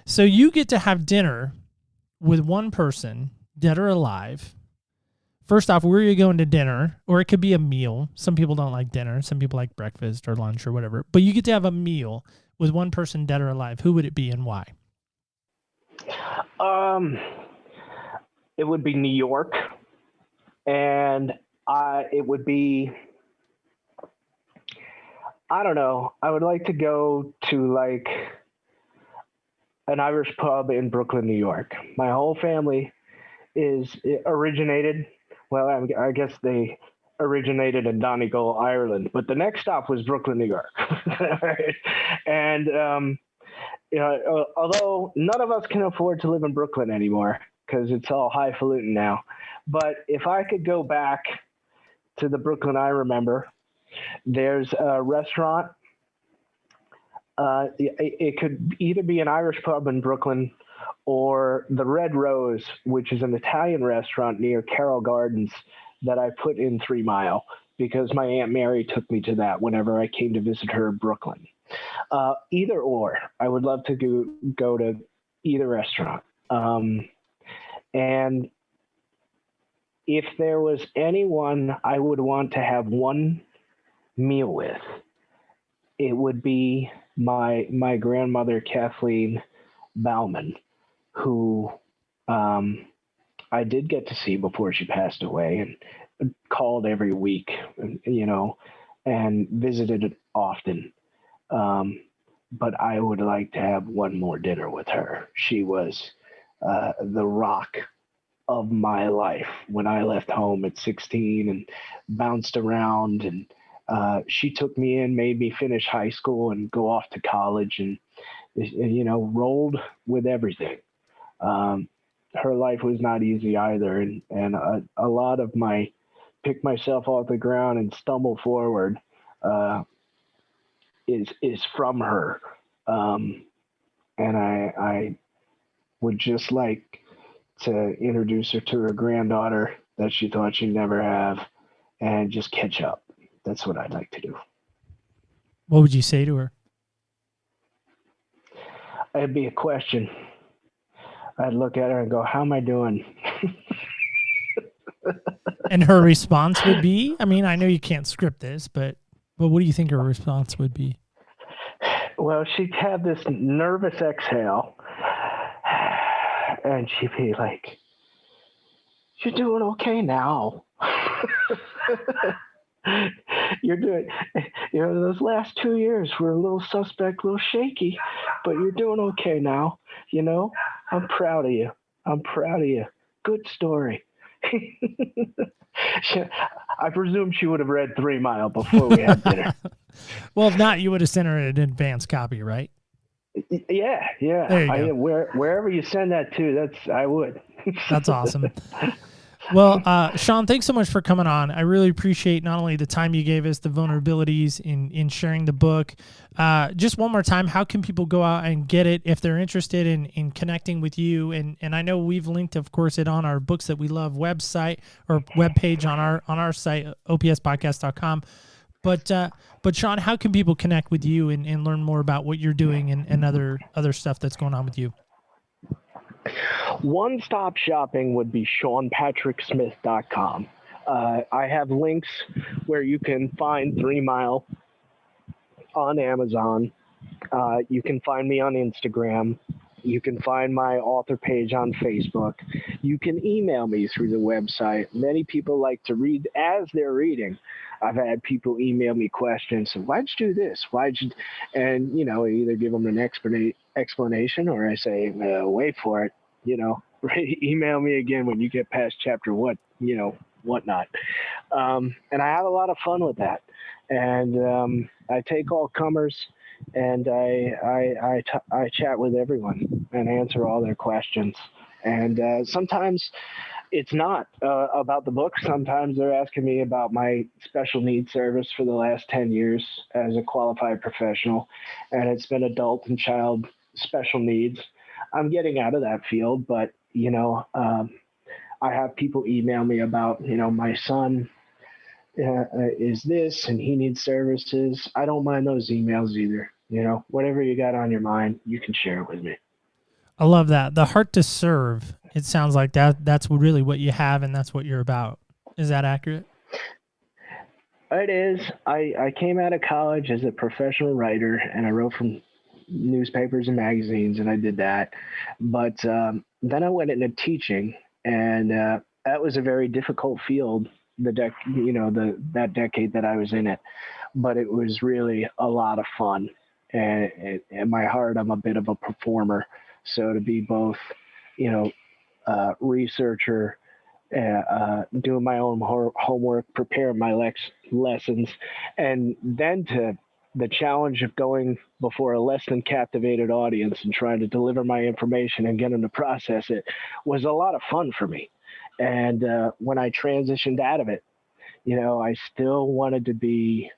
So you get to have dinner with one person, dead or alive. First off, where are you going to dinner? Or it could be a meal. Some people don't like dinner. Some people like breakfast or lunch or whatever. But you get to have a meal with one person, dead or alive. Who would it be and why? It would be New York, and it would be, I don't know. I would like to go to like an Irish pub in Brooklyn, New York. My whole family originated. Well, I guess they originated in Donegal, Ireland, but the next stop was Brooklyn, New York. And although none of us can afford to live in Brooklyn anymore because it's all highfalutin now, but if I could go back to the Brooklyn I remember, there's a restaurant. It could either be an Irish pub in Brooklyn or the Red Rose, which is an Italian restaurant near Carroll Gardens that I put in 3 Mile because my Aunt Mary took me to that whenever I came to visit her in Brooklyn. Either or, I would love to go to either restaurant. And if there was anyone I would want to have one meal with, it would be my grandmother, Kathleen Bauman, who I did get to see before she passed away, and called every week, and visited often. But I would like to have one more dinner with her. She was the rock of my life when I left home at 16 and bounced around, and she took me in, made me finish high school and go off to college, and rolled with everything. Her life was not easy either, and a lot of my pick myself off the ground and stumble forward is from her. And I would just like to introduce her to her granddaughter that she thought she'd never have, and just catch up. That's what I'd like to do. What would you say to her? It'd be a question. I'd look at her and go, "How am I doing?" And her response would be, I mean, I know you can't script this, but what do you think her response would be? Well, she'd have this nervous exhale, and she'd be like, "You're doing okay now." You're doing, those last 2 years were a little suspect, a little shaky, but you're doing okay now. I'm proud of you. I'm proud of you. Good story. I presume she would have read 3 Mile before we had dinner. Well, if not, you would have sent her an advanced copy, right? Yeah. There you go. Wherever you send that to, I would. That's awesome. Well, Sean, thanks so much for coming on. I really appreciate not only the time you gave us, the vulnerabilities in sharing the book. Just one more time, how can people go out and get it if they're interested in connecting with you? And I know we've linked, of course, it on our Books That We Love website or webpage on our site, opspodcast.com. But Sean, how can people connect with you and learn more about what you're doing and other stuff that's going on with you? One-stop shopping would be SeanPatrickSmith.com. I have links where you can find 3 Mile on Amazon. You can find me on Instagram. You can find my author page on Facebook. You can email me through the website. Many people like to read as they're reading. I've had people email me questions. Why'd you do this? And, I either give them an explanation or I say, wait for it. Email me again when you get past chapter whatnot. And I have a lot of fun with that. And I take all comers and I chat with everyone and answer all their questions. And sometimes it's not about the book. Sometimes they're asking me about my special needs service for the last 10 years as a qualified professional. And it's been adult and child special needs. I'm getting out of that field, but, I have people email me about, my son is this and he needs services. I don't mind those emails either. Whatever you got on your mind, you can share it with me. I love that. The heart to serve. It sounds like that's really what you have and that's what you're about. Is that accurate? It is. I came out of college as a professional writer and I wrote from newspapers and magazines and I did that. But then I went into teaching and that was a very difficult field, that decade that I was in it. But it was really a lot of fun. And in my heart, I'm a bit of a performer. So to be both, researcher, doing my own homework, preparing my lessons, and then to the challenge of going before a less than captivated audience and trying to deliver my information and get them to process it was a lot of fun for me. And when I transitioned out of it, I still wanted to be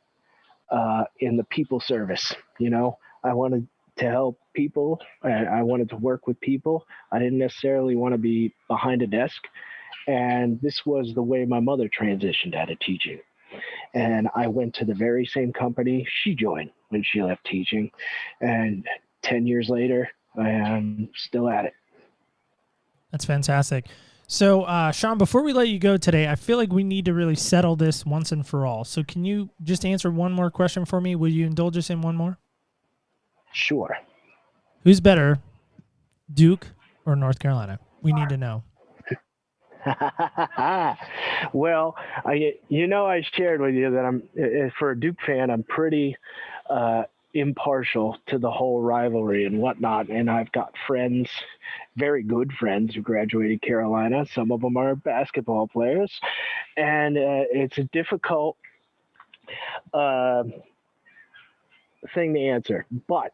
in the people service. I wanted to help people. I wanted to work with people. I didn't necessarily want to be behind a desk. And this was the way my mother transitioned out of teaching. And I went to the very same company she joined when she left teaching. And 10 years later, I am still at it. That's fantastic. So, Sean, before we let you go today, I feel like we need to really settle this once and for all. So can you just answer one more question for me? Will you indulge us in one more? Sure. Who's better, Duke or North Carolina? We need to know. Well, I shared with you that I'm, for a Duke fan, I'm pretty impartial to the whole rivalry and whatnot. And I've got friends, very good friends who graduated Carolina. Some of them are basketball players. And it's a difficult thing to answer. But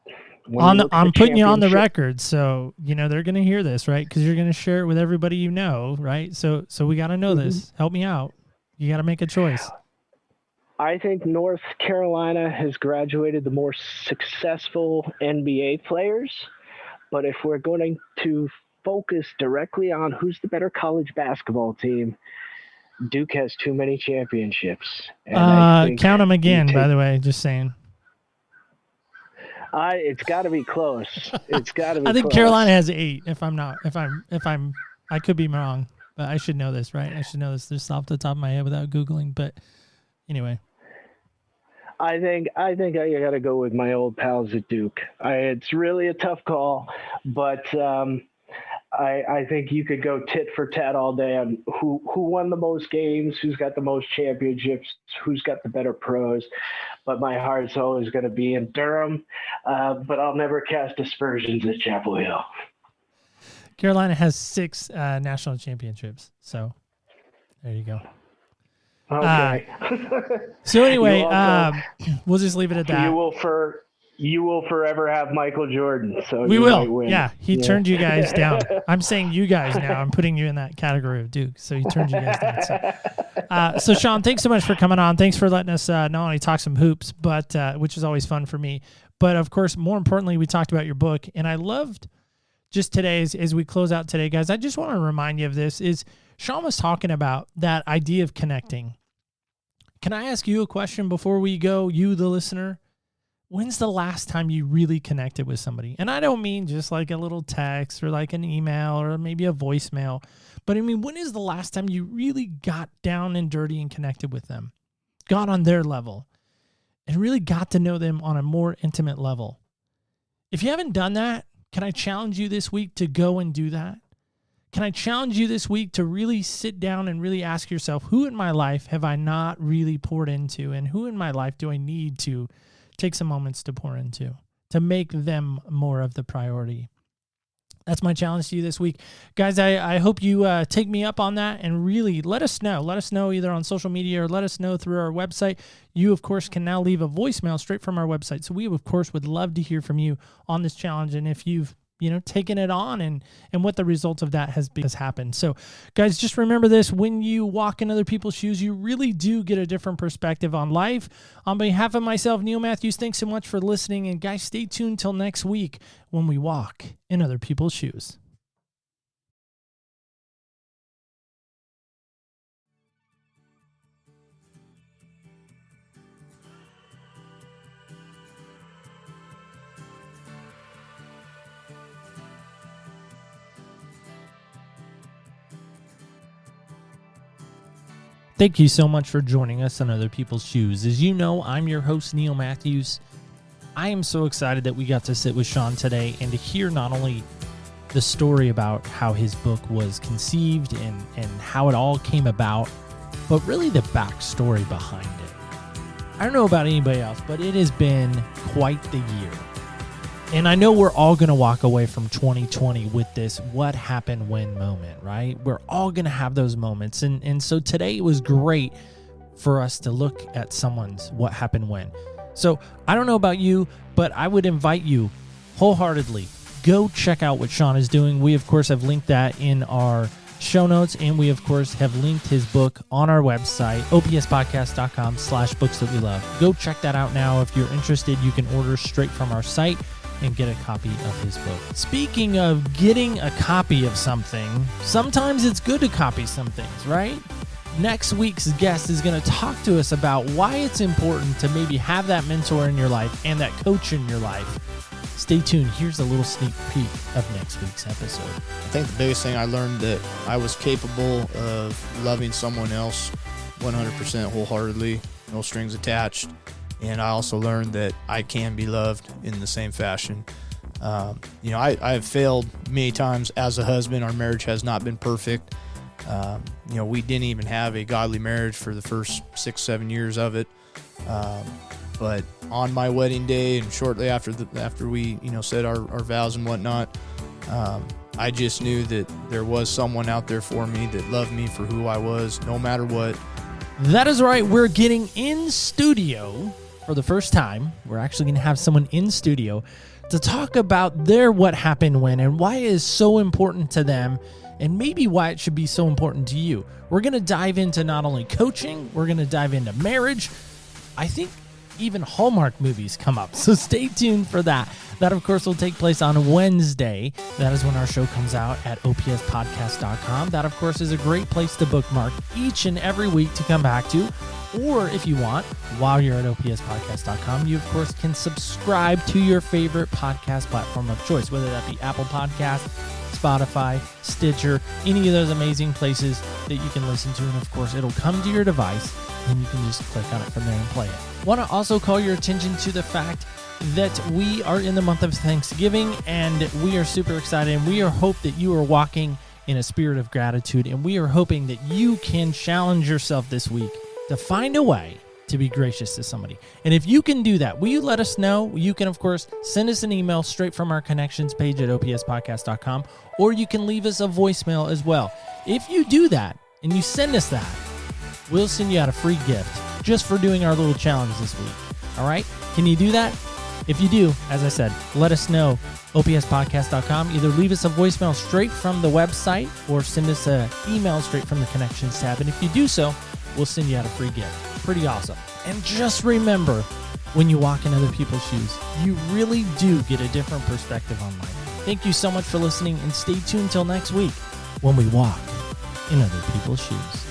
I'm putting you on the record, so they're going to hear this, right? Because you're going to share it with everybody you know, right? So we got to know this. Help me out. You got to make a choice. I think North Carolina has graduated the more successful NBA players, but if we're going to focus directly on who's the better college basketball team, Duke has too many championships. And I think count them again, by the way, just saying. It's got to be close. It's got to be I think close. Carolina has 8. I could be wrong, but I should know this, right? I should know this just off the top of my head without Googling. But anyway, I think I got to go with my old pals at Duke. It's really a tough call, but I think you could go tit for tat all day on who won the most games, who's got the most championships, who's got the better pros. But my heart's always going to be in Durham. But I'll never cast aspersions at Chapel Hill. Carolina has 6 national championships. So there you go. Okay. So anyway, we'll just leave it at that. You will forever have Michael Jordan. So we you will. might win. Yeah, he turned you guys down. I'm saying you guys now. I'm putting you in that category of Duke. So he turned you guys down. So Sean, thanks so much for coming on. Thanks for letting us not only talk some hoops, but which is always fun for me. But of course, more importantly, we talked about your book, and I loved just today as we close out today, guys. I just want to remind you of this: is Sean was talking about that idea of connecting. Can I ask you a question before we go? You, the listener. When's the last time you really connected with somebody? And I don't mean just like a little text or like an email or maybe a voicemail, but I mean, when is the last time you really got down and dirty and connected with them, got on their level, and really got to know them on a more intimate level? If you haven't done that, can I challenge you this week to go and do that? Can I challenge you this week to really sit down and really ask yourself, who in my life have I not really poured into, and who in my life do I need to take some moments to pour into, to make them more of the priority? That's my challenge to you this week. Guys, I hope you take me up on that and really let us know. Let us know either on social media or let us know through our website. You, of course, can now leave a voicemail straight from our website. So we, of course, would love to hear from you on this challenge and if you've taken it on and what the results of that has happened. So guys, just remember this: when you walk in other people's shoes, you really do get a different perspective on life. On behalf of myself, Neil Matthews, thanks so much for listening. And guys, stay tuned till next week when we walk in other people's shoes. Thank you so much for joining us on Other People's Shoes. As you know, I'm your host, Neil Matthews. I am so excited that we got to sit with Sean today and to hear not only the story about how his book was conceived and how it all came about, but really the backstory behind it. I don't know about anybody else, but it has been quite the year. And I know we're all going to walk away from 2020 with this what happened when moment, right? We're all going to have those moments. And so today it was great for us to look at someone's what happened when. So I don't know about you, but I would invite you wholeheartedly, go check out what Sean is doing. We, of course, have linked that in our show notes. And we, of course, have linked his book on our website, opspodcast.com/books that we love. Go check that out now. If you're interested, you can order straight from our site and get a copy of his book. Speaking of getting a copy of something, sometimes it's good to copy some things, right? Next week's guest is going to talk to us about why it's important to maybe have that mentor in your life and that coach in your life. Stay tuned. Here's a little sneak peek of next week's episode. I think the biggest thing I learned that I was capable of loving someone else 100% wholeheartedly, no strings attached. And I also learned that I can be loved in the same fashion. I have failed many times as a husband. Our marriage has not been perfect. We didn't even have a godly marriage for the first 6-7 years of it. But on my wedding day and shortly after we said our vows and whatnot, I just knew that there was someone out there for me that loved me for who I was, no matter what. That is right. We're getting in studio for the first time. We're actually going to have someone in studio to talk about their what happened when and why it is so important to them and maybe why it should be so important to you. We're going to dive into not only coaching, we're going to dive into marriage. I think even Hallmark movies come up. So stay tuned for that. That, of course, will take place on Wednesday. That is when our show comes out at opspodcast.com. That, of course, is a great place to bookmark each and every week to come back to. Or if you want, while you're at opspodcast.com, you, of course, can subscribe to your favorite podcast platform of choice, whether that be Apple Podcasts, Spotify, Stitcher, any of those amazing places that you can listen to. And, of course, it'll come to your device, and you can just click on it from there and play it. Want to also call your attention to the fact that we are in the month of Thanksgiving, and we are super excited, and we are hope that you are walking in a spirit of gratitude, and we are hoping that you can challenge yourself this week to find a way to be gracious to somebody. And if you can do that, will you let us know? You can, of course, send us an email straight from our connections page at opspodcast.com, or you can leave us a voicemail as well. If you do that and you send us that, we'll send you out a free gift just for doing our little challenge this week. All right? Can you do that? If you do, as I said, let us know. opspodcast.com. Either leave us a voicemail straight from the website or send us an email straight from the Connections tab. And if you do so, we'll send you out a free gift. Pretty awesome. And just remember, when you walk in other people's shoes, you really do get a different perspective on life. Thank you so much for listening, and stay tuned till next week when we walk in other people's shoes.